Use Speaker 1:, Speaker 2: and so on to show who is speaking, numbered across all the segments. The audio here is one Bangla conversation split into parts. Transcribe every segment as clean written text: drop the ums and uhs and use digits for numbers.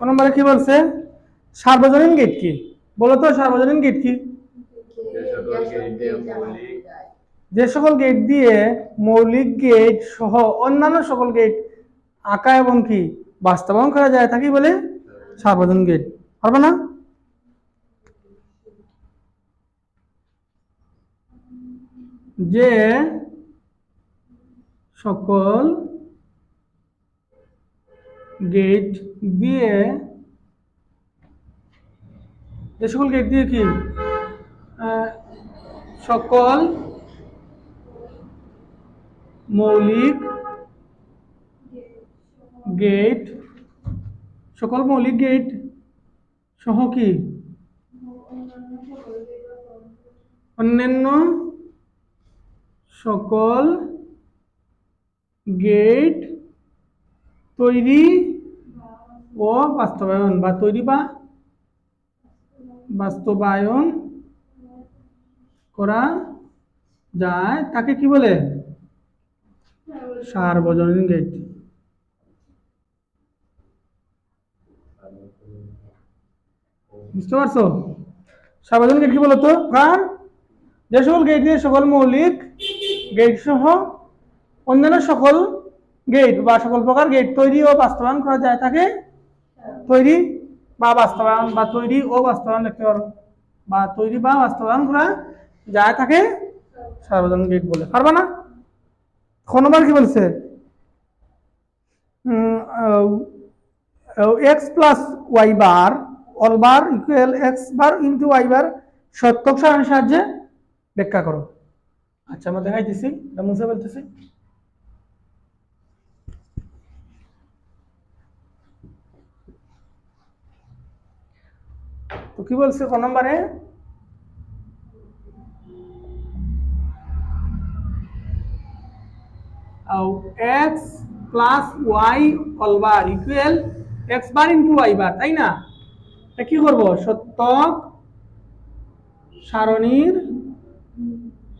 Speaker 1: কোন নম্বরে কি বলছে? সার্বজনীন গেট কি? বলো তো সার্বজনীন গেট কি? যে সকল গেট দিয়ে মৌলিক গেট সহ অন্যান্য সকল গেট আঁকা এবং কি বাস্তবায়ন করা যায় তাকে বলে সার্বজনীন গেট। পারবে না? যে সকল গেট দিয়ে কি সকল মৌলিক গেট সহ কি অন্যান্য সকল গেট তৈরি ও বাস্তবায়ন বা তৈরি বা বাস্তবায়ন করা যায় তাকে কি বলে? সার্বজনীন গেট। বুঝতে পারছো? সার্বজনীন গেট কি বলতো? কারণ যে সকল গেট দিয়ে সকল মৌলিক গেট সহ অন্যান্য সকল গেট বা সকল প্রকার গেট তৈরি ও বাস্তবায়ন করা যায় তাকে তৈরি বা বাস্তবায়ন বা তৈরি ও বাস্তবায়ন লিখতে পারো, বা তৈরি বা বাস্তবায়ন করা যায় তাকে সার্বজনীন গেট বলে। পারবা না? খ নম্বর কি বলছে? X plus Y bar all bar equal X bar into Y bar সত্যক সারণীর সাহায্যে ব্যাখ্যা করো। আচ্ছা আমরা দেখাইতেছি, এটা মুছে ফেলতেছি। তো কি বলছে ক নম্বরে? X plus Y all bar equal X bar into Y bar, তাই না? এটা কি করবো? সত্যক সারণীর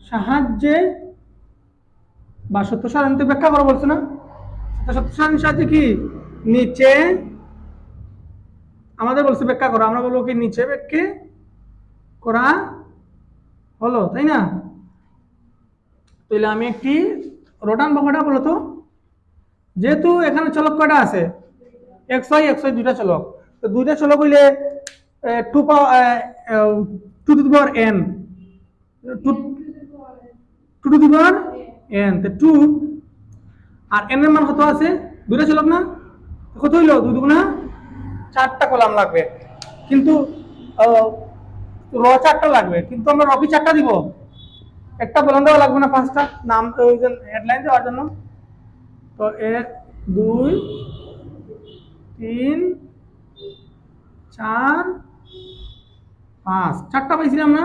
Speaker 1: সাহায্যে বা সত্য সারণীতে ব্যাখ্যা করো বলছে না? সত্য সারণীর সাহায্যে কি নিচে আমাদের বলছে ব্যাখ্যা করো, আমরা বলবো কি নিচে ব্যাখ্যা করা হলো, তাই না? তাহলে আমি একটি রোটান বাহুটা বলো তো, যেহেতু এখানে চলক কয়টা আছে? এক্স ওয়াই দুইটা চলক, তো দুইটা চলক হইলে two two two the power n two two two the power n, তো টু আর এন এর মান কত আছে? দুইটা চলক না, কত হইলো? দুই দুগুণা চারটা কলাম লাগবে, কিন্তু র চারটা লাগবে, কিন্তু আমরা রকি চারটা দিব, একটা বলন দেওয়া লাগবে না? পাঁচটা নাম হেডলাইন দেওয়ার জন্য। তো 1 2 3 4 5 চারটা পাইছিলাম না?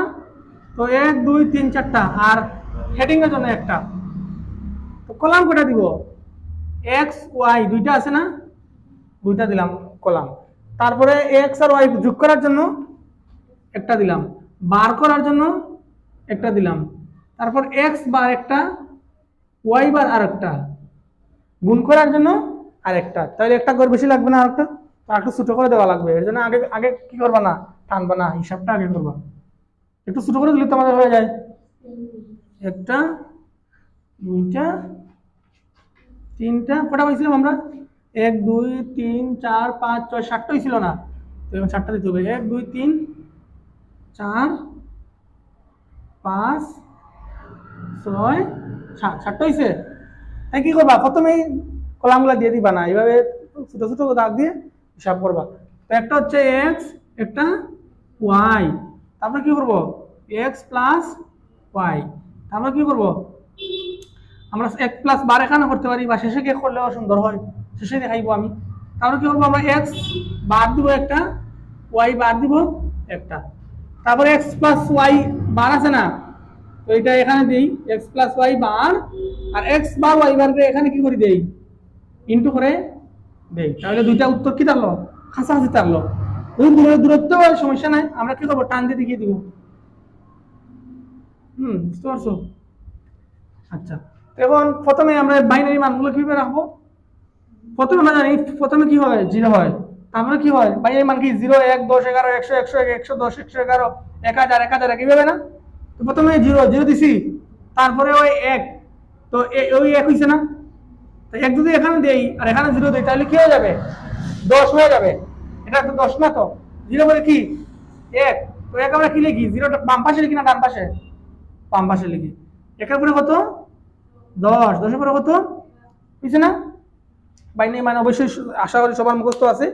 Speaker 1: তো 1 2 3 চারটা, আর হেডিং এর জন্য একটা। তো কলাম কয়টা দিব? এক্স ওয়াই দুইটা আছে না, দুইটা দিলাম কলাম। তারপরে এক্স আর ওয়াই যোগ করার জন্য একটা দিলাম, বার করার জন্য একটা দিলাম, তারপর এক্স বার একটা, ওয়াই বার আর একটা, গুণ করার জন্য আরেকটা। তাহলে একটা ঘর বেশি লাগবে না? আরেকটা তো একটু ছোট করে দেওয়া লাগবে। এর জন্য আগে আগে কি করবা না, টানবা না, হিসাবটা আগে করবা। একটু ছোট করে দিলে তো আমাদের হয়ে যায়। একটা দুইটা তিনটা, কটা পাইছিলাম আমরা? 1 2 3 4 5 6 7টা হয়েছিল না? তো এবার 7টা দিতে হবে। 1 2 3 4 5 6 7টা হয়েছে। তাই কি করবা? প্রথমেই কলামগুলো দিয়ে দিবা না, এইভাবে ছোট ছোট দাগ দিয়ে হিসাব করবা। তো একটা হচ্ছে এক্স, একটা ওয়াই, তারপর কি করব? এক্স প্লাস ওয়াই, তারপর কি করব? আমরা এক প্লাস বার এখানে করতে পারি, বা শেষে কে করলেও সুন্দর হয়, শেষে দেখাইবো আমি। তারপর কি করবো? আমরা এক্স বার দিব একটা, ওয়াই বার দিব একটা, তারপরে এক্স প্লাস ওয়াই বার আছে না, তো এটা এখানে দেই এক্স প্লাস ওয়াই বার, আর এক্স বার ওয়াই বারকে এখানে কি করে দেই? ইন্টু করে দেই। তাহলে দুইটা উত্তর কি থাকলো? কাছাকাছি থাকলো। দূরত্ব সমস্যা নাই, আমরা কি করবো? টান দিয়ে দেখিয়ে দিব। বুঝতে পারছো? আচ্ছা, এখন প্রথমে আমরা বাইনারি মানগুলো কিভাবে রাখবো? প্রথমে আমরা জানি প্রথমে কি হয়? 0 হয়। তারপরে কি হয় ভাই, এই মান কি 0 1 10 11 100 101 110 111 1000 1000 কিভাবে না? তো প্রথমে 0 0 দিছি, তারপরে ওই 1, তো ওই 1 হইছে না? তো 1 যদি এখানে দেই আর এখানে 0 দেই তাহলে কি হয়ে যাবে? 10 হয়ে যাবে। এটা তো 10 না, তো 0 বলে কি 1, তো 1 আমরা কি লিখি? 0টা বাম পাশে লিখি না ডান পাশে? বাম পাশে লিখি। 1 এর পরে কত? 10, 10 এর পরে কত হইছে না? বাইনারি মানে অবশ্যই আশা করি সবার মুখস্থ আছে,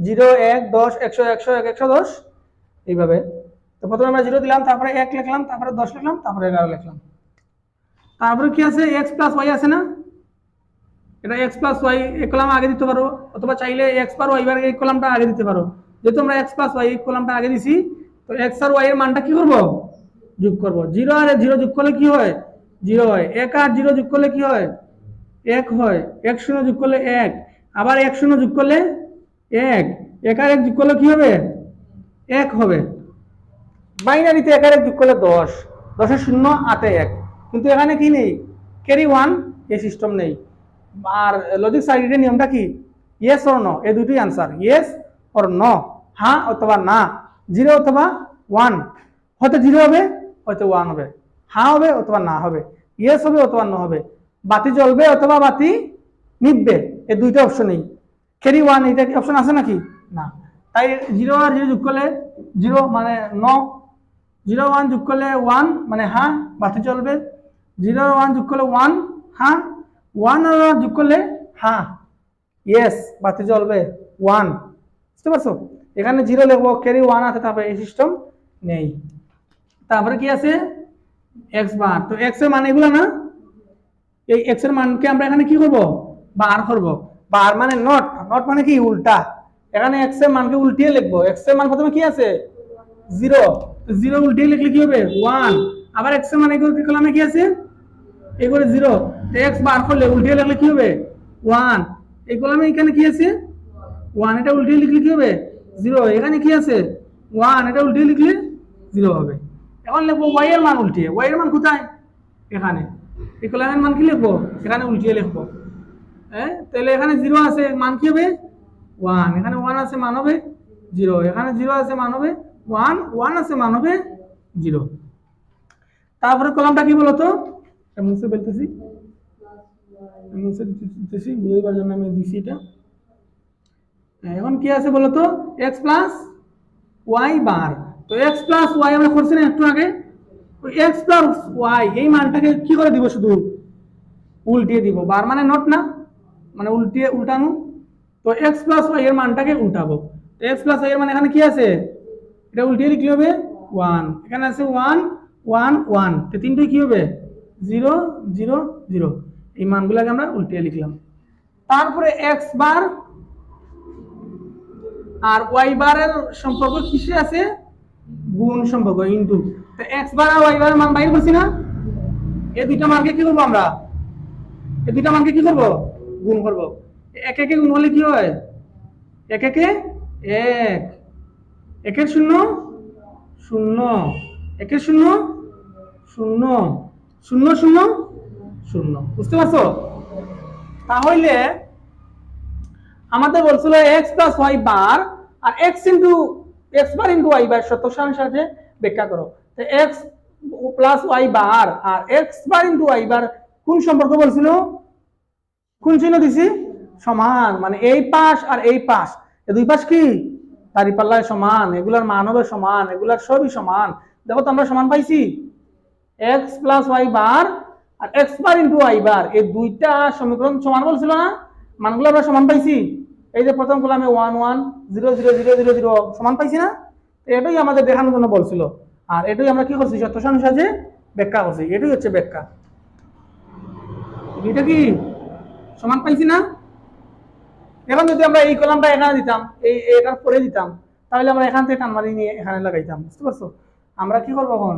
Speaker 1: 0 1 10 100 101 110 এইভাবে। তো প্রথমে আমরা 0 দিলাম, তারপরে 1 লিখলাম, তারপরে 10 লিখলাম, তারপরে 11 লিখলাম। তারপরে কি আছে? x প্লাস y আছে না? এটা x প্লাস y এই কলাম আগে দিতে পারো, অথবা চাইলে x বার y বার এই কলামটা আগে দিতে পারো। যেহেতু আমরা x প্লাস y এই কলামটা আগে দিছি, তো x আর y এর মানটা কি করব? যোগ করব। 0 আর 0 যোগ করলে কি হয়? 0 হয়। 1 আর 0 যোগ করলে কি হয়? 1 হয়। 1 0 যোগ করলে 1, আবার 1 0 যোগ করলে 1, 1 আর 1 যোগ করলে কি হবে? 1 হবে। বাইনারিতে 1 আর 1 যোগ করলে 10, 10 এর 0 8 এ 1, কিন্তু এখানে কি নেই? ক্যারি 1, এই সিস্টেম নেই। আর লজিক সার্কিটের নিয়মটা কি? ইয়েস অর নো, এই দুটোই आंसर, ইয়েস অর নো, হ্যাঁ অথবা না, 0 অথবা 1, হয়তো 0 হবে হয়তো 1 হবে, হ্যাঁ হবে অথবা না হবে, ইয়েস হবে অথবা নো হবে, বাতি জ্বলবে অথবা বাতি নিভবে, এই দুইটা অপশনই। ক্যারি 1 এটা কি অপশন আছে নাকি? না। তাই 0 আর 0 যোগ করলে 0 মানে নো, 0 1 যোগ করলে 1 মানে হ্যাঁ বাতি জ্বলবে, 0 আর 1 যোগ করলে 1 হ্যাঁ, 1 আর 1 যোগ করলে হ্যাঁ ইয়েস বাতি জ্বলবে 1। বুঝতে পারছো? এখানে 0 লিখবো, ক্যারি 1 আছে, তারপরে এই সিস্টেম নেই। তারপরে কি আছে? x বার। তো x এর মান এগুলো না, এই x এর মানকে আমরা এখানে কি করব? বার করব। বার মানে নট, নট মানে কি উল্টা। এখানে x এর মানকে উল্টিয়ে লিখবো। x এর মান প্রথমে কি আছে? 0, তো 0 উল্টিয়ে লিখলে কি হবে? 1। আবার x এর মান এগুলো কি কলামে কি আছে? এগুলো 0, তো x বার করলে উল্টিয়ে লিখলে কি হবে? 1। এই কলামে এখানে কি আছে? 1, এটা উল্টিয়ে লিখলে কি হবে? 0। এখানে কি আছে? 1, এটা উল্টিয়ে লিখলে 0 হবে। এখন লিখবো y এর মান উল্টিয়ে। y এর মান কোথায়? এখানে। এই কলামের মান কি লিখবো? এখানে উল্টিয়ে লিখবো। হ্যাঁ, তাহলে এখানে 0 আছে, মান কি হবে? 1। এখানে 1 আছে, মান হবে 0। এখানে 0 আছে, মান হবে 1, 1 আছে, মান হবে 0। তারপরে কলামটা কি বলতো? মুছে বলতেছি, মুছে দিতেছি বুঝবার জন্য আমি দিছি এটা। এখন কি আছে বলতো? x প্লাস y বার। তো x প্লাস y আমরা করছি না একটু আগে? ওই x প্লাস y এই মানটাকে কি করে দিব? শুধু উল্টিয়ে দিব। বার মানে নট না, মানে উল্টিয়ে উল্টানো। তো x প্লাস y এর মানটাকে উল্টাবো। তো x প্লাস y এর মান এখানে কি আছে? এটা উল্টিয়ে লিখলে হবে 1। এখানে আছে 1 1 1, তো তিনটাই কি হবে? 0 0 0। এই মানগুলোকে আমরা উল্টিয়ে লিখলাম। তারপরে x বার আর y বারের সম্পর্ক কিসে আছে? গুণ সম্পর্ক, ইনটু। তো x বার আর y বারের মান বাইর করছি না? এই দুইটা মানকে কি করব আমরা? এই দুইটা মানকে কি করব? গুণ করব। এক একে গুণ হলে কি হয়? এক একে 1, একের 0 0, একের 0 0 0 0 0। বুঝতে পারছো? তাহলে আমাদের বলছিল x প্লাস y বার আর x বার ইনটু y বার সত্য সাথে ব্যাখ্যা করো। তো x প্লাস y বার আর x বার ইনটু y বার কোন সম্পর্ক বলছিল? কোন চিহ্ন দিছি? সমান, মানে এই পাশ আর এই পাশ, এই দুই পাশ কি দাঁড়িপাল্লায় সমান, এগুলার মান হবে সমান, এগুলার সবই সমান। দেখো তো আমরা সমান পাইছি। x প্লাস y বার আর x বার ইনটু y বার এই দুইটা সমীকরণ সমান বলছিল না? মানগুলো আমরা সমান পাইছি। এই যে প্রথম কলামে 1 1 0 0 0 0 0 সমান পাইছি না? এটাই আমাদের দেখানোর জন্য বলছিল, আর এটাই আমরা কি করছি? সত্য সাথে ব্যাখ্যা করছি। এটাই হচ্ছে ব্যাখ্যা। এটা কি সমান পাইছি না? এখন যদি আমরা এই কলামটা এখানে দিতাম, এটার পরে দিতাম, তাহলে আমরা এখান থেকে টানমারি নিয়ে এখানে লাগাইতাম। বুঝতে পারছো? আমরা কি করবো এখন?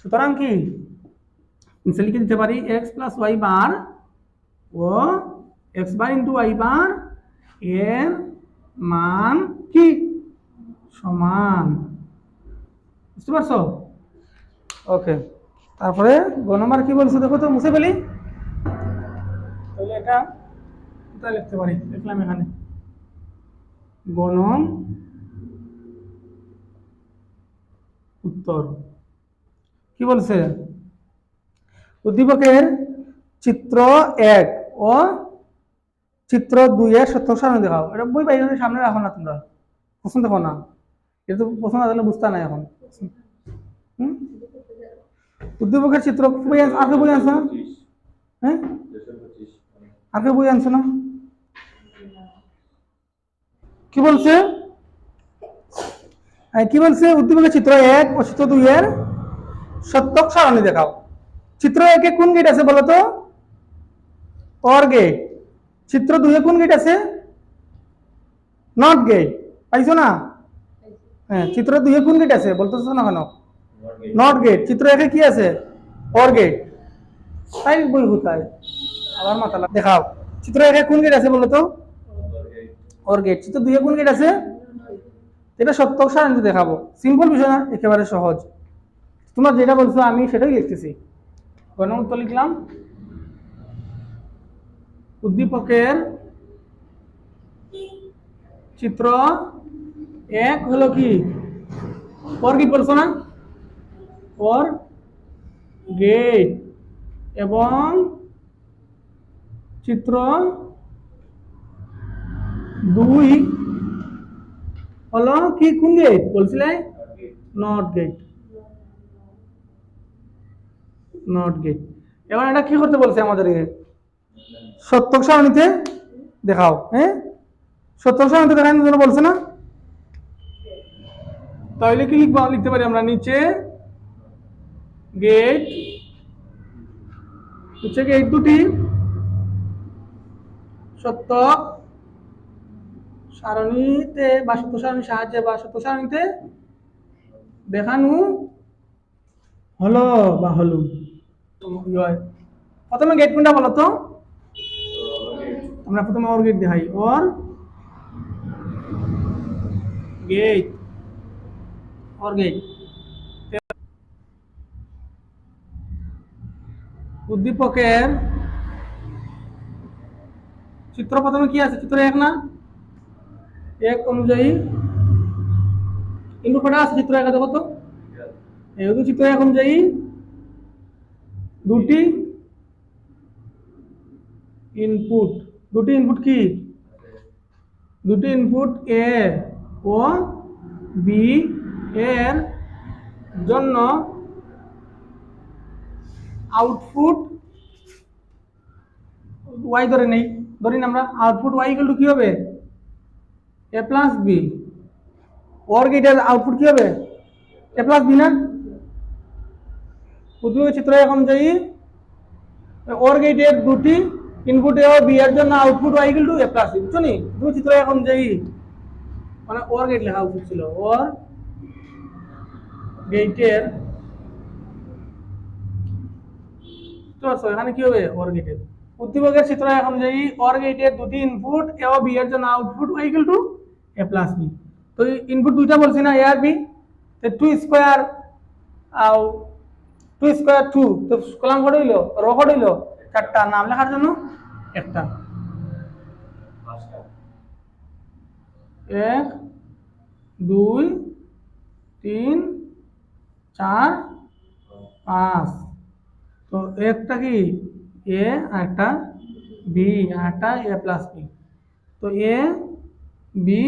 Speaker 1: সুতরাং কি লিখে দিতে পারি x প্লাস y বার ও x বার ইন্টু y বার এর মান কি সমান। বুঝতে পারছো? ওকে। তারপরে গ নম্বর কি বলছো দেখো তো, মুছে ফেলি। তাহলে এটা কোথায় লিখতে পারি? দেখলাম এখানে গণন উত্তর। কি বলছে? উদ্দীপকের চিত্র 1 ও চিত্র 2 এর সত্যক সারণী দেখাও। এটা বই বাইরে সামনে রাখো না, তোমরা প্রশ্ন দেখো না, এটা তো প্রশ্ন না দিলে বুঝতে নাই এখন। উদ্দীপকের চিত্র বই আর বই আনছো না? হ্যাঁ, আর বই আনছো না? কি বলছে? কি বলছে? উদ্দীপকের চিত্র 1 ও চিত্র 2 এর সত্যক সারণী দেখাও। চিত্র 1 এ কোন গেট আছে বলো তো? OR gate. চিত্র 2 এ কোন গেট আছে? NOT gate. পাইছো না? হ্যাঁ, চিত্র 2 এ কোন গেট আছে বলতেছো না কেন? NOT gate. চিত্র 1 এ কি আছে? OR gate. তাই বই কোথায় আবার মাথা দেখাও। চিত্র 1 এ কোন গেট আছে বলো তো? OR gate. চিত্র 2 এ কোন গেট আছে? এটা সত্যক সারণী দেখাবো। সিম্পল বিষয় না, একেবারে সহজ। তোমরা যেটা বলছো আমি সেটাই লিখতেছি। গণ উত্তর লিখলাম। উদ্দীপকের চিত্র 1 হলো কি? অর গেট বলছো না? OR gate. এবং চিত্র 2 হলো কি? কোন গেট বলছিলে? NOT gate. NOT gate. এবার এটা কি করতে বলছে আমাদেরকে? সত্যক সারণীতে দেখাও। হ্যাঁ, সত্যক সারণীতে দেখানোর জন্য বলছে না? তাহলে কি লিখবো? লিখতে পারি আমরা নিচে গেট, নিচে গেট দুটি সত্যক সারণীতে বা সত্য সারণীর সাহায্যে বা সত্য সারণীতে দেখানো হলো বা হলো। প্রথমে গেট কোনটা বলো তো? আমরা প্রথমে অর গেট দেখাই। OR gate. OR gate. উদ্দীপকের চিত্র প্রথমে কি আছে? চিত্র 1 না? 1 অনুযায়ী ইনপুট কটা আছে চিত্র 1 দেখো তো? এই চিত্র 1 অনুযায়ী দুটি ইনপুট। দুটি ইনপুট কি? দুটি ইনপুট এ ও বি এর জন্য আউটপুট ওয়াই ধরে নেই। ধরি আমরা আউটপুট ওয়াই ইকুয়াল টু কি হবে? এ প্লাস বি। অর গেটের আউটপুট কি হবে? এ প্লাস বি না? উদ্দীপকের চিত্র 1 অনুযায়ী অর গেটের দুটি ইনপুট এ ও বি এর জন্য output y equal to A plus B. বুঝছো নি? দুই চিত্র 1 অনুযায়ী মানে অর গেট লেখা উচিত ছিল। অর গেটের এখানে কি হবে? অর গেটের উদ্দীপকের চিত্র 1 অনুযায়ী অর গেটের দুটি ইনপুট এ ও বি এর জন্য output y equal to A plus B. তো ইনপুট দুইটা বলছি না, এ আর বি। তো 2 স্কয়ার আও 2 স্কয়ার 2, তো কলাম কত হইলো? রো কত হইলো? 4টা। নাম লেখার জন্য একটা। 1 2 3 4 5। তো একটা কি? এ আর একটা বি আর একটা এ প্লাস বি। তো A B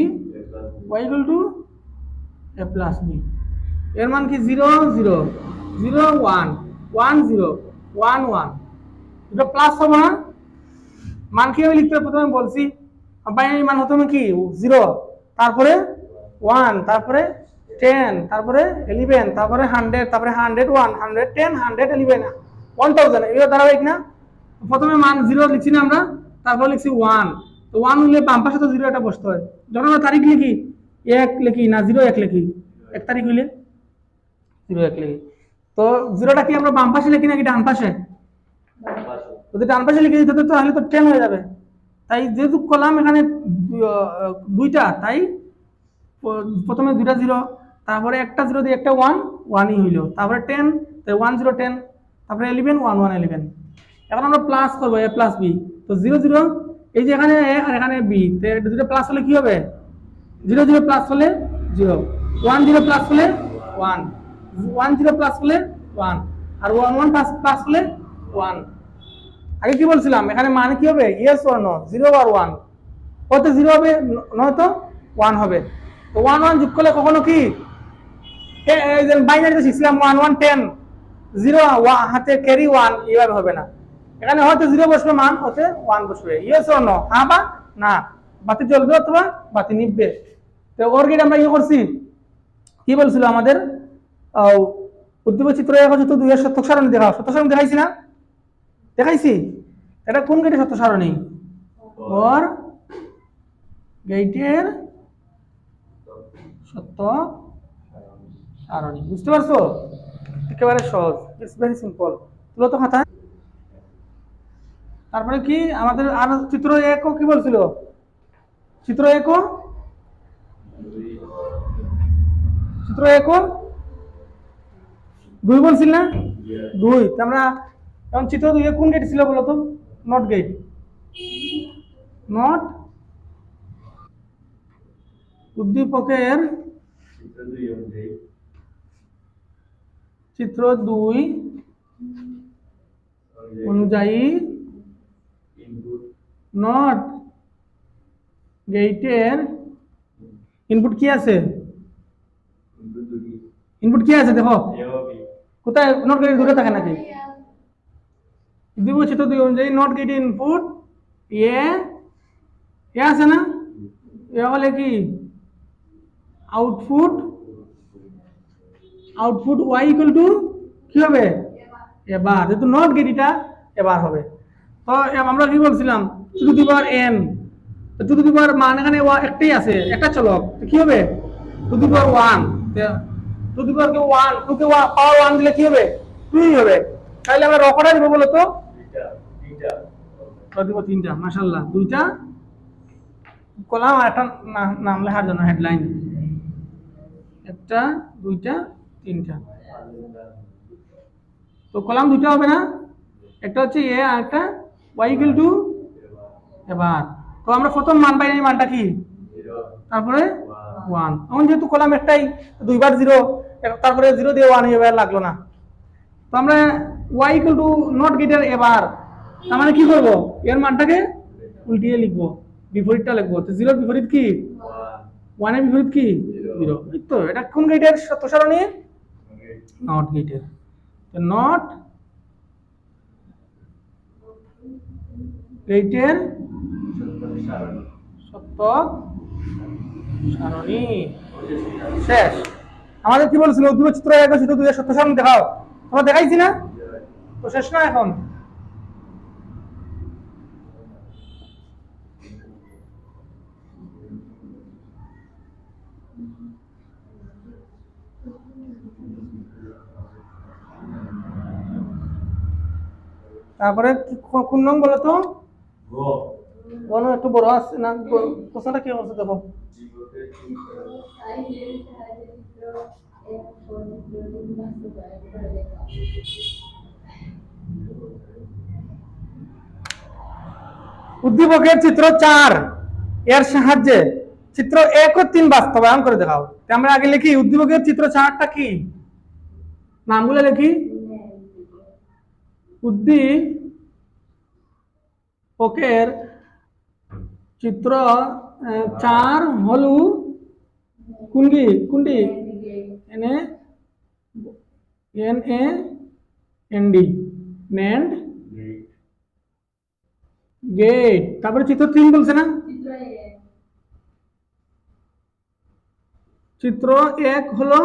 Speaker 1: Y equal to A plus B. এর মান কি? 0 0 0 1 1 0 1 1। এটা প্লাস হবে না? মান কি আমি লিখতে প্রথমে বলছি বাইনারি মান হতো কি? 0, তারপরে 1, তারপরে 10, তারপরে 11, তারপরে 100, তারপরে 101 110 111 1000। এগুলো ধারাবাহিক না? প্রথমে মান 0 লিখছি না আমরা, তারপর লিখছি 1। তো 1 হলে বাম পাশে তো 0 এটা বসতে হয়। যখন আমরা তারিখ লিখি 1 লিখি না 0 1 লিখি? 1 তারিখ হইলে 0 1 লিখি। তো 0টা কি আমরা বাম পাশে লিখি নাকি ডান পাশে? যদি ডান পাশে লিখে দিতে তাহলে তো 10 হয়ে যাবে। তাই যেহেতু কলাম এখানে দুইটা, তাই প্রথমে দুইটা 0, তারপরে একটা 0 দিয়ে একটা 1 1ই হইল, তারপরে 10 তাই 1 0 10, তারপরে 11 1 1 11। এখন আমরা প্লাস করব a প্লাস বি। তো 0 0 এই যে এখানে a আর এখানে বি, তো দুটো প্লাস হলে কি হবে? জিরো জিরো প্লাস হলে জিরো, ওয়ান জিরো প্লাস হলে ওয়ান, ওয়ান জিরো প্লাস হলে ওয়ান, আর ওয়ান ওয়ান প্লাস হলে ওয়ান। আগে কি বলছিলাম এখানে মানে কি হবে, ইয়েস অর নো, জিরো আর ওয়ান, হয়তো জিরো হবে নয়তো ওয়ান হবে। তো ওয়ান ওয়ান যোগ করলে কখনো কি বাইনারিতে শিখছিলাম ওয়ান ওয়ান টেন, জিরো হাতে ক্যারি ওয়ান, এইভাবে হবে না। এখানে হয়তো জিরো বসবে মান, হতে ওয়ান বসবে, ইয়েস অর নো, হ্যাঁ বা না, বাতি জ্বলবে অথবা বাতি নিববে। তো ওর গেট আমরা ইয়ে করছি, কি বলছিল আমাদের উদ্দীপক চিত্র এক হচ্ছে তো দুইয়ের সত্যক সারণী দেখাও, সত্য সারণী দেখাইছি না, দেখাইছি। এটা কোন গেটে সত্য সারণী, ওর গেটের সত্য সারণী, বুঝতে পারছো? একেবারে সহজ, ইটস ভেরি সিম্পল। তুলো তো খাতা। তারপরে কি আমাদের আর চিত্র একও কি বলছিল, চিত্র একও, চিত্র একও দুই বলছিল না, দুই। আমরা এখন চিত্র দুই কোন গেট ছিল বলতো, নট গেট, নট উদ্দীপকের চিত্র দুই অনুযায়ী নট গেটের ইনপুট কি আছে, ইনপুট কি আছে দেখো, কোথায় নট গেট দূরে থাকে নাকি, উদ্দীপক চিত্র দুই অনুযায়ী NOT gate input A, A আছে না, এ হলে কি output, output y equal to কি হবে, এবার যেহেতু নট গেট এটা এবার হবে। তো আমরা কি বলছিলাম two two the power n, two two the power মান এখানে একটাই আছে, একটা চলক, কি হবে two two the power one, two two the power k one, two কে পাওয়ার ওয়ান দিলে কি হবে, টুই হবে। তাহলে আমরা রকটা দিব বলতো, দিব তিনটা, মাশাআল্লাহ, দুইটা কলাম আর একটা নাম লেখার জন্য হেডলাইন, একটা দুইটা তিনটা। তো কলাম দুইটা হবে না, একটা হচ্ছে এ আর একটা ওয়াই ইকুয়াল টু এবার। তো আমরা প্রথম মান পাই, মানটা কি, তারপরে ওয়ান। এখন যেহেতু কলাম একটাই, দুইবার জিরো, তারপরে জিরো দিয়ে ওয়ান এবার লাগলো না। তো আমরা ওয়াই ইকুয়াল টু নট গেটের এবার, তার মানে কি করবো, এর মানটাকে উল্টিয়ে লিখবো, বিপরীতটা লিখবো। তো জিরোর বিপরীত কি, ওয়ানের বিপরীত কি, জিরো। তো এটা কোন গেটের সত্য সারণী, নট গেটের। তো নট গেটের সত্যক সারণী শেষ। আমাদের কি বলছিল উদ্দীপক চিত্র এক চিত্র দুই সত্য সারণী দেখাও, আমরা দেখাইছি না, তো শেষ না এখন। তারপরে কোন নং বলো তো, বলো একটু বড় আছে না, প্রশ্নটা কি বলছে দেখো, উদ্দীপকের চিত্র 4 এর সাহায্যে চিত্র 1 ও 3 বাস্তবায়ন করে দেখাও। আমরা আগে লিখি উদ্দীপকের চিত্র 4টা কি, নামগুলো লিখি। উদ্দীপকের চিত্র 4 হলো কোনটি, কোনটি, N A N D, NAND gate. তারপরে চিত্র 3 বলছে না, চিত্র 1 হলো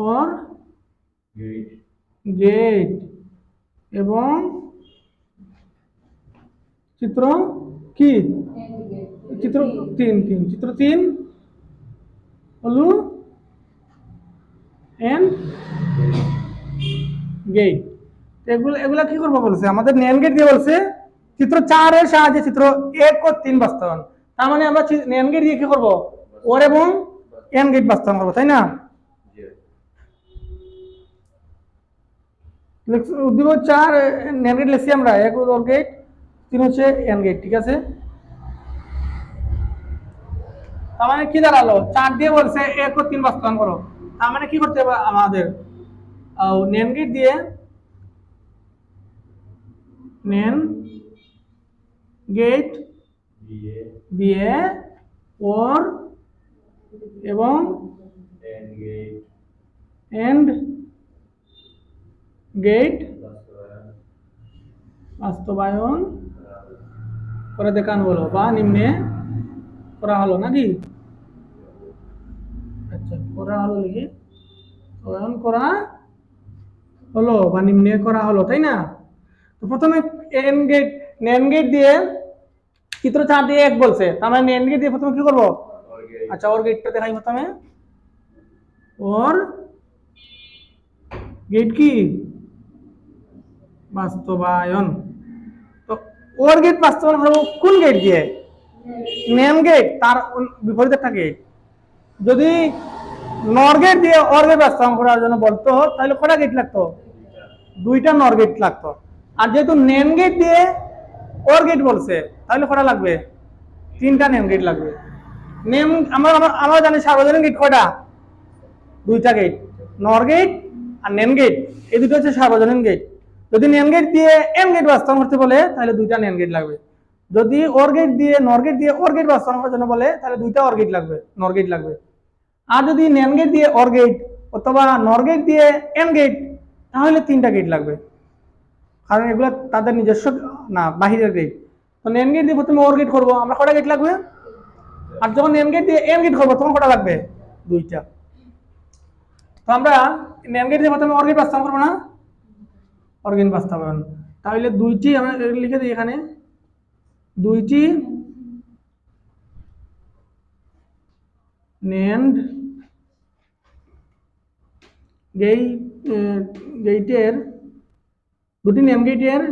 Speaker 1: ওর গেট এবং চিত্র কি, চিত্র 3, চিত্র 3 হলো এন্ড গেট। এগুলো এগুলা কি করবো বলছে, আমাদের নেন গেট দিয়ে বলছে চিত্র 4 এর সাহায্যে চিত্র 1 ও 3 বাস্তবায়ন। তার মানে আমরা নেন গেট দিয়ে কি করবো, ওর এবং এন গেট বাস্তবায়ন করবো, তাই না। উদ্দীপক 4 নেন গেট লিখছি আমরা, 1 ওর গেট, 3 হচ্ছে এন গেট, ঠিক আছে। তার মানে কি দাঁড়ালো, 4 দিয়ে বলছে 1 ও 3 বাস্তবায়ন করো। তার মানে কি করতে হবে আমাদের, নেন গেট নেন গেট দিয়ে ওর এবং এন্ড গেট বাস্তবায়ন করে দেখানো হলো বা নিম্নে করা হলো নাকি? আচ্ছা, করা হলো লিখি, বাস্তবায়ন করা হলো বা নিম্নে করা হলো, তাই না? তো প্রথমে এন গেট নেন গেট দিয়ে চিত্র 4 দিয়ে 1 বলছে, তার মানে নেন গেট দিয়ে প্রথমে কি করব? আচ্ছা, ওর গেটটা দেখাই প্রথমে। ওর গেট কি বাস্তবায়ন। তো ওর গেট বাস্তবায়ন করবো কোন গেট দিয়ে? নেম গেট, তার বিপরীতে একটা গেট। যদি নর গেট দিয়ে ওর গেট বাস্তবায়ন করার জন্য বলতো তাহলে কটা গেট লাগতো? 2টা নর গেট লাগতো। আর যেহেতু নেম গেট দিয়ে ওর গেট বলছে তাহলে কটা লাগবে? 3টা নেম গেট লাগবে। নেম আমরা জানি সার্বজনীন গেট কয়টা? 2টা গেট, নর গেট আর নেম গেট, এই দুটো হচ্ছে সার্বজনীন গেট। যদি নেম গেট দিয়ে এম গেট বাস্তবায়ন করতে বলে তাহলে 2টা নেম গেট লাগবে। যদি ওর গেট দিয়ে নর গেট দিয়ে ওর গেট বাস্তবায়ন করার জন্য বলে তাহলে 2টা ওর গেট লাগবে, নর গেট লাগবে। আর যদি নেম গেট দিয়ে ওর গেট অথবা নর গেট দিয়ে এম গেট তাহলে 3টা গেট লাগবে, কারণ এগুলো তাদের নিজস্ব না, বাহিরের গেট। তো নেম গেট দিয়ে প্রথমে ওর গেট করবো, আমরা কটা গেট লাগবে? আর যখন নেম গেট দিয়ে এম গেট করবো তখন কটা লাগবে? 2টা। তো আমরা নেম গেট দিয়ে প্রথমে অর গেট বাস্তবায়ন করবো না, অর গেট বাস্তবায়ন, তাহলে 2টি আমরা লিখে দিই এখানে, 2টি নেন্ড গেটের 2টি নেম গেটের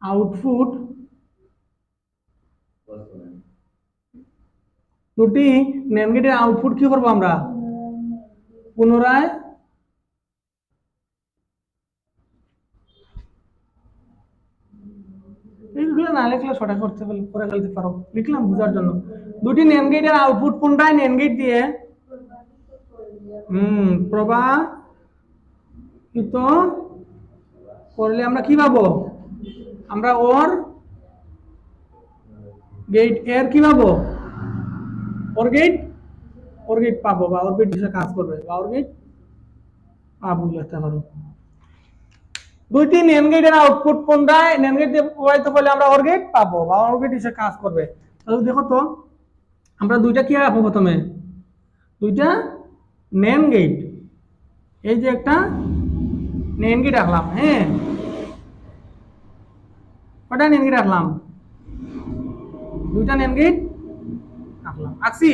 Speaker 1: আউটপুট 2টি নেম গেটের আউটপুট কি করবো আমরা? পুনরায় এইগুলো না লিখলে সেটা করতে করে ফেলতে পারো, লিখলাম বোঝার জন্য। 2টি নেম গেটের আউটপুট পুনরায় নেম গেট দিয়ে প্রবাহিত করলে আমরা কি পাবো? আমরা ওর গেট এর কি পাবো? ওর গেট পাবো বা ওর গেট হিসেবে কাজ করবে বা ওর গেট পাবো লিখতে পারো। 2টি নেম গেটের আউটপুট পুনরায় নেম গেট দিয়ে প্রবাহিত করলে আমরা ওর গেট পাবো বা ওর গেট হিসেবে কাজ করবে। তাহলে দেখো তো আমরা 2টা কি রাখবো প্রথমে? 2টা নেম গেট, এই যে একটা নেম গেট রাখলাম, হ্যাঁ, কটা নেম গেট রাখলাম? 2টা নেম গেট রাখলাম, আছি।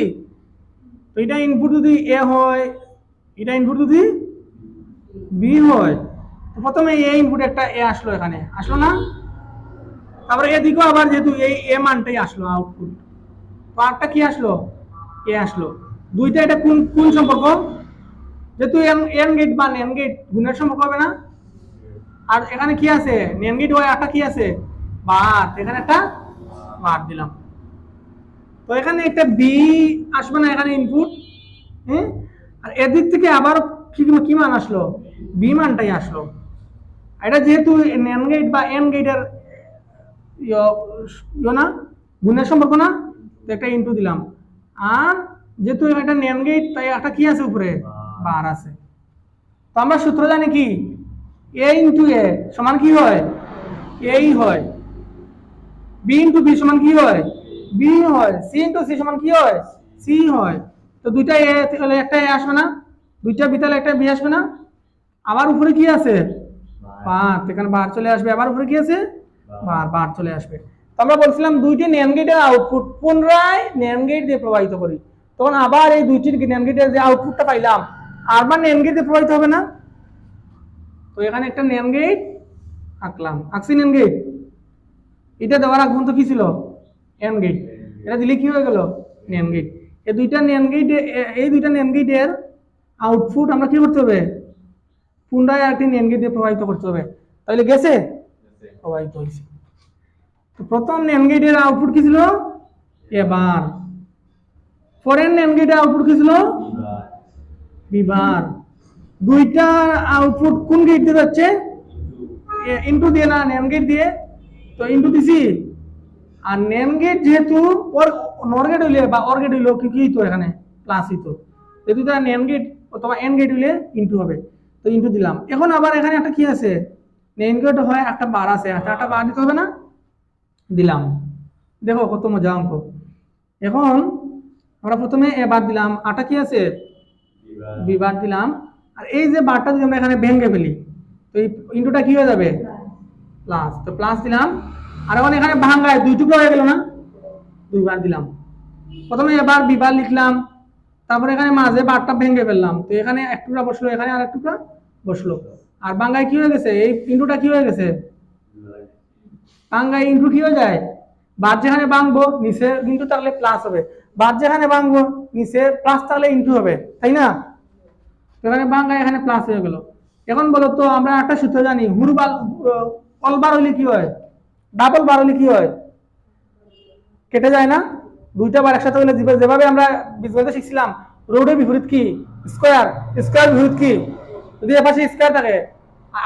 Speaker 1: তো এটা ইনপুট যদি এ হয়, এটা ইনপুট যদি বি হয়, তো প্রথমে এ ইনপুট একটা এ আসলো, এখানে আসলো না? তারপরে এদিকেও আবার যেহেতু এই এ মানটাই আসলো আউটপুট, তো আরটা কি আসলো? এ আসলো। 2টা এটা কোন কোন সম্পর্ক? যেহেতু এম গেট বা নেম গেট গুণের সম্পর্ক হবে না? আর এখানে কি আছে? নেম গেট হয়, একটা কি আছে? বার, এখানে একটা বার দিলাম। তো এখানে একটা বি আসবে না এখানে ইনপুট, হ্যাঁ, আর এদিক থেকে আবার কি মান আসলো? বি মানটাই আসলো। এটা যেহেতু নেম গেট বা এম গেটের না গুণের সম্পর্ক না, তো একটা ইনটু দিলাম। আর যেহেতু এটা নেম গেট তাই একটা কি আছে উপরে? বার আছে। তো আমরা সূত্র জানি কি? এ ইনটু এ সমান কি হয়? এই হয়। বি ইনটু বি সমান কি হয়? বি হয়। সি ইনটু সি সমান কি হয়? সি হয়। তো 2টা এ তাহলে একটা এ আসবে না? 2টা বি তাহলে একটা বি আসবে না? আবার উপরে কি আছে? বার, এখানে বার চলে আসবে। আবার উপরে কি আছে? বার চলে আসবে। তো আমরা বলছিলাম 2টি নেম গেটের আউটপুট পুনরায় নেম গেট দিয়ে প্রবাহিত করি, তখন আবার এই 2টি নেম গেটের যে আউটপুটটা পাইলাম আবার নেম গেট দিয়ে প্রবাহিত হবে না? তো এখানে একটা নেম গেট আঁকলাম, আঁকছি নেম গেট। এটা দেওয়ার আগ পর্যন্ত কি ছিল? AND gate. এটা দিলে কি হয়ে গেল? NAND gate. এই 2টা নেম গেট, এই 2টা নেম গেটের আউটপুট আমরা কি করতে হবে? পুনরায় একটি নেম গেট দিয়ে প্রবাহিত করতে হবে। তাহলে গেছে? প্রবাহিত হয়েছে। তো প্রথম নেম গেটের আউটপুট কি ছিল? এবার ফরেন NAND গেটের আউটপুট কি ছিল? বিবার। দুইটা আউটপুট কোন গেট দিয়ে যাচ্ছে? ইনটু দিয়ে না, NAND গেট দিয়ে। তো ইনটু দিছি। আর NAND গেট যেহেতু ওর নর গেট হইলে বা অর গেট হইলো কি তো এখানে প্লাস হইতো, যেহেতু তার NAND গেট অথবা এন্ড গেট হইলে ইনটু হবে, তো ইনটু দিলাম। এখন আবার এখানে একটা কি আছে? NAND গেট হয় একটা বার আছে, একটা বার দিতে হবে না? দিলাম। দেখো কত মজা অঙ্ক। এখন আমরা প্রথমে এ বার দিলাম, আটা কি আছে? বি বার দিলাম। আর এই যে বারটা যদি আমরা এখানে ভেঙে ফেলি, তো এই ইনটুটা কি হয়ে যাবে? প্লাস। তো প্লাস দিলাম। আর এখন এখানে ভাঙায় দুই টুকরো হয়ে গেল না? দুইবার দিলাম। প্রথমে এবার বিবার লিখলাম, তারপরে এখানে মাঝে বারটা ভেঙে ফেললাম, তো এখানে এক টুকরা বসলো, এখানে আর এক টুকরা বসলো। আর বাঙ্গায় কি হয়ে গেছে? এই ইনটুটা কি হয়ে গেছে? বাঙ্গায় ইনটু কি হয়ে যায়? বার যেখানে ভাঙবো নিচে ইনটু থাকলে প্লাস হবে, বার যেখানে ভাঙবো নিচে প্লাস থাকলে ইনটু হবে, তাই না? এখানে বাঙ্গায় এখানে প্লাস হয়ে গেল। এখন বলো তো, আমরা একটা সূত্র জানি, হুরবাল অলবার হলে কি হয়? ডাবল বার হলে কি হয়? কেটে যায় না? দুইটা বার একসাথে হলে যেভাবে আমরা বীজগণিতে শিখছিলাম, রোডের বিপরীত কি? স্কয়ার। স্কয়ার বিপরীত কি? যদি এপাশে স্কয়ার থাকে,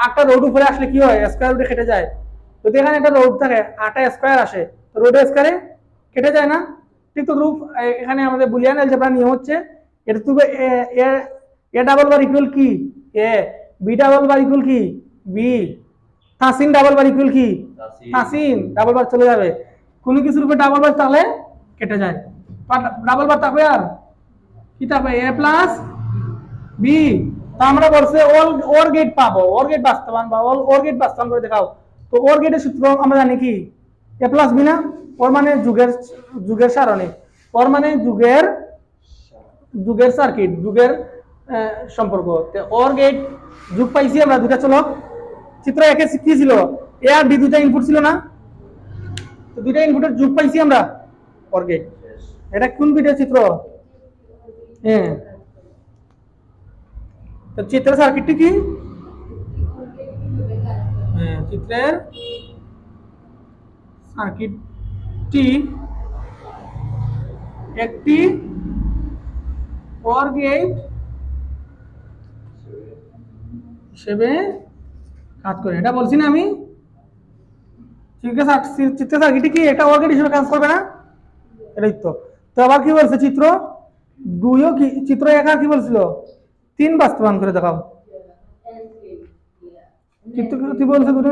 Speaker 1: একটা রোড উপরে আসলে কি হয়? স্কয়ার রুটে কেটে যায়। যদি এখানে একটা রোড থাকে, আটা স্কয়ার আসে, তো রোডে স্কয়ারে কেটে যায় না? ঠিক তো রূপ এখানে আমাদের বুলিয়ান অ্যালজেব্রা নিয়ম হচ্ছে, এটা তুমি এ ডাবল বার ইকুয়াল কি? A. B double bar equal কি? B. Tasin double bar equal কি? তাসিন। ডাবল বার চলে যাবে, কোনো কিছুর উপরে ডাবল বার থাকলে কেটে যায়। ডাবল বার থাকবে আর কি থাকবে? এ প্লাস বি। তা আমরা বলছে ওর গেট পাবো, ওর গেট বাস্তবায়ন বা ওর গেট বাস্তবায়ন করে দেখাও। তো ওর গেটের সূত্র আমরা জানি কি? এ প্লাস বি না? ওর মানে যুগের সারণী, ওর মানে যুগের সার্কিট, যুগের সম্পর্ক। ওর গেট যুগ পাইছি আমরা দুটা। চলো, চিত্র একে কি ছিল? এ আর বি দুটা ইনপুট ছিল না? তো দুইটা ইনপুটের যুগ পাইছি আমরা, ওর গেট। এটা কোন বিটের চিত্র? হ্যাঁ। তো চিত্রের সার্কিটটি কি? হ্যাঁ, চিত্রের সার্কিটটি একটি OR গেট হিসেবে কাজ করে, এটা বলছি না আমি? চিত্রের সার্কিটটি কি একটা OR গেট হিসেবে কাজ করবে না? এটাই তো। তো আবার কি বলছে চিত্র দুইও কি? চিত্র এক আর কি বলছিল? 3 বাস্তবায়ন করে দেখাও। চিত্র কি বলছে দুটো?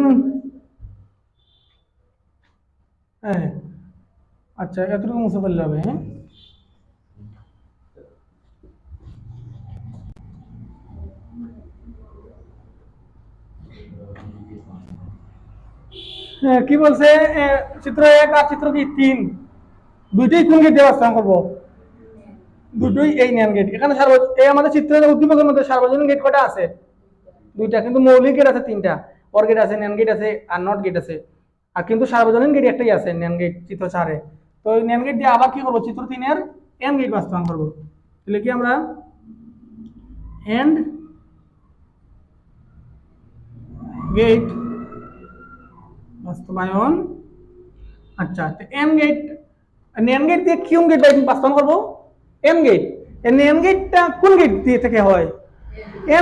Speaker 1: হ্যাঁ, আচ্ছা, এতটুকু মুছে ফেললে হবে। হ্যাঁ, কি বলছে? চিত্র এক আর চিত্র কি 3, দুইটাই কোন গেট দিয়ে বাস্তবায়ন করবো? দুটোই এই NAND গেট। এখানে এই আমাদের চিত্রের উদ্দীপকের মধ্যে সার্বজনীন গেট কটা আছে? দুইটা, কিন্তু মৌলিক গেট আছে 3টা। OR গেট আছে, NAND গেট আছে, আর NOT গেট আছে। আর কিন্তু সার্বজনীন গেট একটাই আছে, NAND গেট, চিত্র 4-এ। তো ওই NAND গেট দিয়ে আবার কি করবো? চিত্র 3-এর AND গেট বাস্তবায়ন করবো। তাহলে কি আমরা AND গেট বাস্তবায়ন। আচ্ছা, তো NAND গেট দিয়ে কোন গেট বাস্তবায়ন করবো? M gate. এই NAND গেটটা কোন গেট দিয়ে থেকে হয়?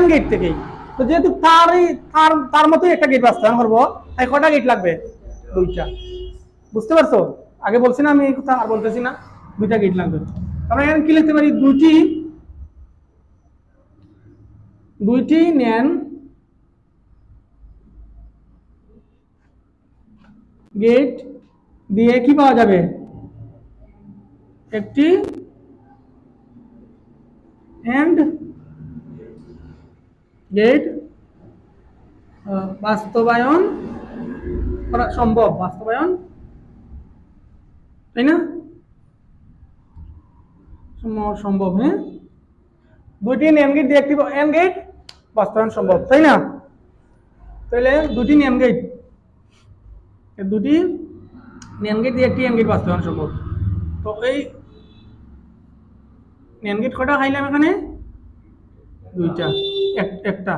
Speaker 1: M গেট থেকেই। তো যেহেতু তার মতোই একটা গেট বাস্তবায়ন করবো, তাই কটা গেট লাগবে? দুইটা। বুঝতে পারছো? আগে বলছি না আমি এই কথা, আর বলতেছি না? দুইটা গেট লাগবে। আমরা এখানে কি লিখতে পারি? দুইটি NAND গেট দিয়ে কি পাওয়া যাবে? একটি AND গেট বাস্তবায়ন করা সম্ভব। বাস্তবায়ন, তাই না? সম্ভব। হ্যাঁ, দুইটি NAND গেট দিয়ে একটি AND গেট বাস্তবায়ন সম্ভব, তাই না? তাহলে দুটি NAND গেট দিয়ে একটি AND গেট বাস্তবায়ন সম্ভব। তো এই NAND গেট কটা খাইলাম এখানে? দুইটা। একটা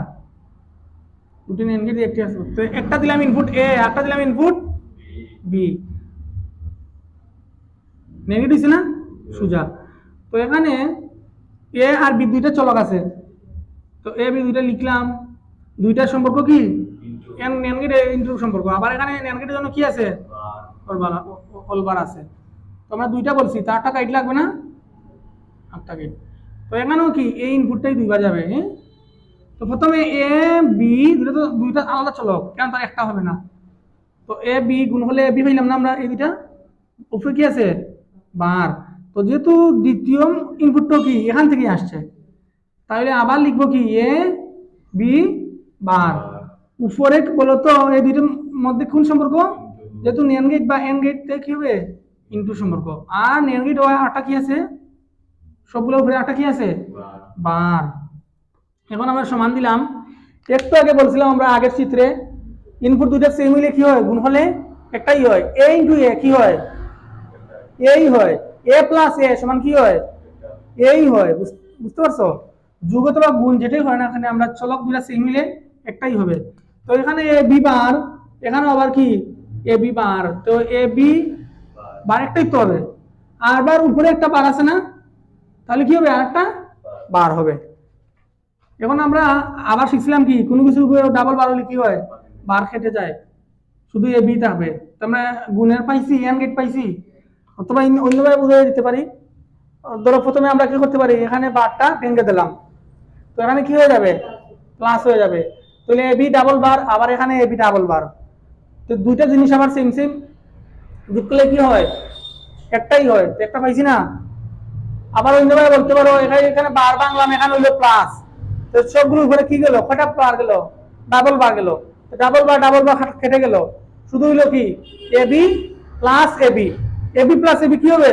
Speaker 1: দুটি NAND গেট দিয়ে একটি আছে, তো একটা দিলাম ইনপুট A, একটা দিলাম ইনপুট B। নেগেটিভ না? সোজা। তো এখানে এ আর বি দুইটা চলক আছে, তো এ বি দুইটা লিখলাম, দুইটার সম্পর্ক কি এন এন গেট ইনটু সম্পর্ক, আবার এখানে এন গেটের জন্য কি আছে অলবার আছে। তো আমরা দুইটা বলছি, তো 8টা গাইড লাগবে না, 8টা গাইড। তো এখানেও কি এই ইনপুটটাই দুইবার যাবে, হ্যাঁ। তো প্রথমে এ বি দুটো তো দুইটা আলাদা চলক, কেন তার একটা হবে না। তো এ বি গুণ হলে এ বি পাইলাম না আমরা, এই দুইটা উপরে কি আছে বার। তো যেহেতু দ্বিতীয় ইনপুটটা কি এখান থেকে আসছে, তাহলে আবার লিখবো কি এ বি বার। উপরে বলতো এই দুইটার মধ্যে কোন সম্পর্ক, যেহেতু নেন গেট বা এন গেট কি হবে ইনটু সম্পর্ক, আর নেন গেট ওয়াই 8টা কি আছে, সবগুলো উপরে 8টা কি আছে বার। এখন আমরা সমান দিলাম, একটু আগে বলছিলাম আমরা আগের চিত্রে ইনপুট দুইটা সেম হইলে কি হয়, গুণ হলে একটাই হয়, এ ইনটু এ কি হয় এই হয়, এ প্লাস এ সমান কি হয় এই হয়, বুঝতে পারছো। যোগ অথবা গুণ যেটাই হয় না, এখানে আমরা চলক দুইটা সেম মিলে একটাই হবে। তো এখানে এ বি বার, এখানে আবার কি এ বি বার, তো এ বি বার একটাই তো হবে, আর বার উপরে একটা বার আছে না, তাহলে কি হবে আরেকটা বার হবে। এখন আমরা আবার শিখছিলাম কি কোনো কিছু উপরে ডাবল বার হলে কি হয় বার কেটে যায়, শুধু এ বি থাকবে। তো আমরা গুণের পাইছি এন গেট পাইছি, অথবা অন্যভাবে বুঝিয়ে দিতে পারি। ধরো প্রথমে আমরা কি করতে পারি, এখানে বারটা ভেঙে দিলাম, তো এখানে কি হয়ে যাবে প্লাস হয়ে যাবে, তাহলে এ বি ডাবল বার, আবার এখানে এ বি ডাবল বার। তো দুইটা জিনিস আবার সেম সেম যোগ করলে কি হয় একটাই হয়, তো একটা পাইছি না। আবার অন্যভাবে বলতে পারো, এখানে এখানে বার বাংলাম, এখানে হইলো প্লাস, তো সবগুলো উপরে কি গেল কটা বার গেল ডাবল বার গেল, তো ডাবল বার কেটে গেল, শুধু হইলো কি A B plus A B, A B plus A B কি হবে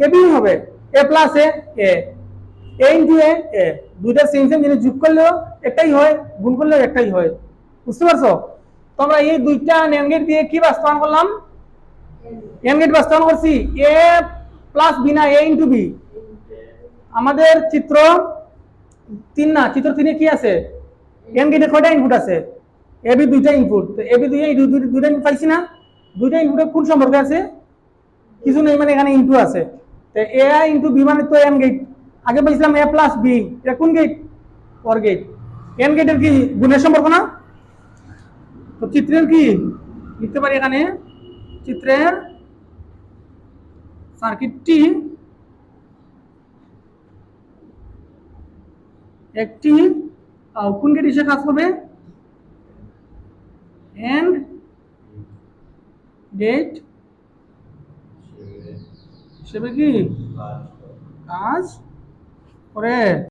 Speaker 1: এ বি হবে, এ plus A A into a এ, দুইটা সেম সেম জিনিস যোগ করলেও একটাই হয়, গুণ করলেও একটাই হয়, বুঝতে পারছো। তো আমরা এই দুইটা নেন গেট দিয়ে কি বাস্তবায়ন করলাম, এন গেট বাস্তবায়ন করছি, এ প্লাস বি না এ ইনটু বি। আমাদের চিত্র 3 না, চিত্র 3-এ কি আছে এন গেটে কয়টা ইনপুট আছে, এ বি দুইটা ইনপুট, তো এ বি দুইটা ইনপুট পাইছি না, দুইটা ইনপুটে কোন সম্পর্ক আছে কিছু নেই, মানে এখানে ইনটু আছে, তো এ আই ইনটু বি মানে তো এন গেট। আগে পাইছিলাম এ প্লাস বি, এটা কোন গেট অর গেট, এন গেটের কি গুণের সম্পর্ক না। তো চিত্রের কি লিখতে পারি, এখানে চিত্রের সার্কিটটি একটি কোন গেট হিসেবে কাজ করবে এন্ড গেট হিসেবে কি কাজ করে।